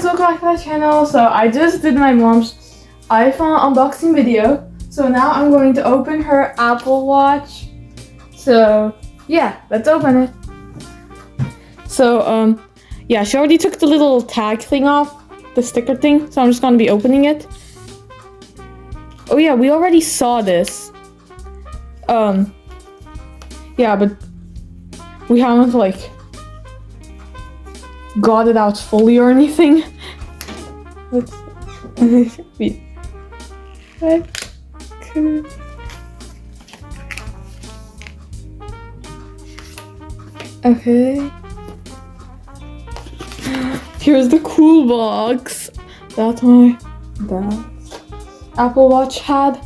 guys, welcome back to my channel. So I just did my mom's iPhone unboxing video. So now I'm going to open her Apple Watch. So yeah, let's open it. So yeah, she already took the little tag thing off, the sticker thing. So I'm just gonna be opening it. Oh yeah, we already saw this. Yeah, but we haven't like got it out fully or anything. Let's be okay. Here's the cool box that my Apple Watch had.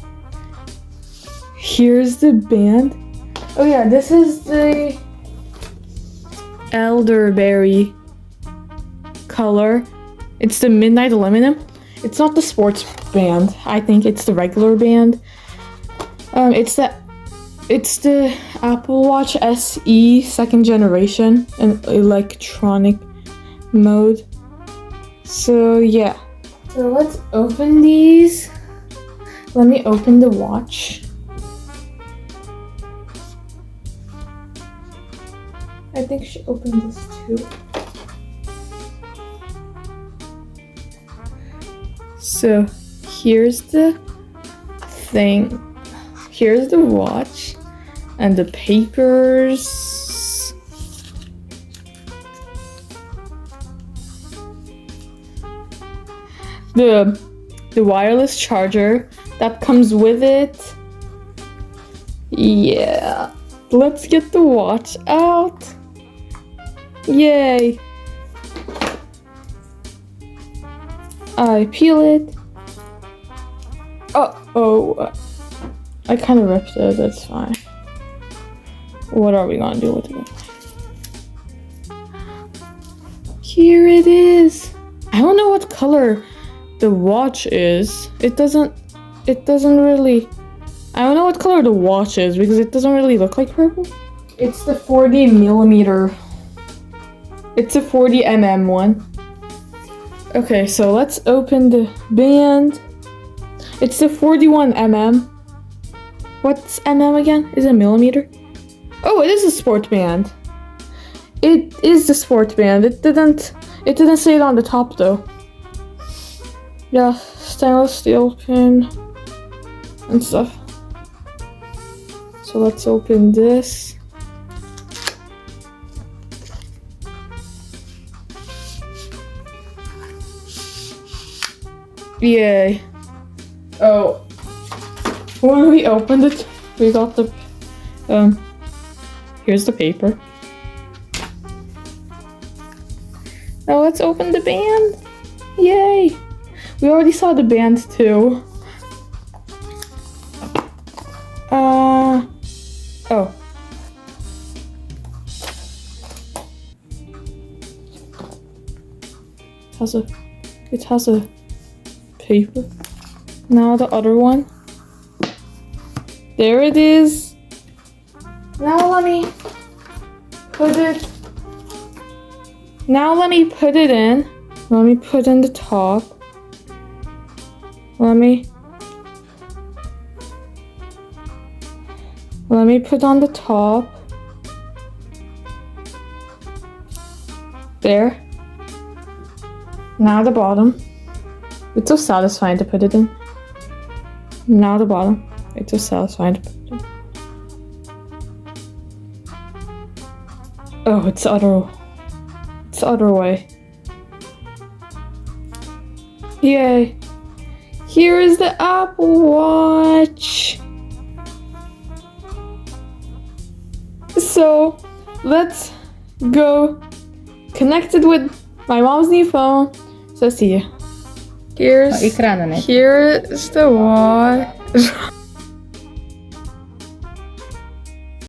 Here's the band. Oh yeah, this is the Elderberry color. It's the midnight aluminum. It's not the sports band. I think it's the regular band. It's the Apple Watch SE 2nd generation in electronic mode. So yeah. So let's open these. Let me open the watch. I think she opened this too. So here's the thing. Here's the watch and the papers. The wireless charger that comes with it. Yeah. Let's get the watch out. Yay. I peel it. Oh, I kind of ripped it, that's fine. What are we gonna do with it? Here it is. I don't know what color the watch is. It doesn't really, I don't know what color the watch is because it doesn't really look like purple. It's the 40 millimeter. It's a 40 mm one. Okay, so let's open the band. It's the 41 mm. What's mm again? Is it millimeter? Oh, it is a sport band. It is the sport band. It didn't say it on the top though. Yeah, stainless steel pin and stuff. So let's open this. Yay. Oh. When we opened it, we got the, here's the paper. Now let's open the band. Yay. We already saw the band too. Oh. It has a paper. Now the other one. There it is. Now let me put it. Now let me put it in. Let me put in the top. Let me put on the top. There. Now the bottom. It's so satisfying to put it in. Now the bottom. It's so satisfying to put it in. Oh, it's the other way. Yay. Here is the Apple Watch. So let's go connect it with my mom's new phone. So see you. Here's the watch.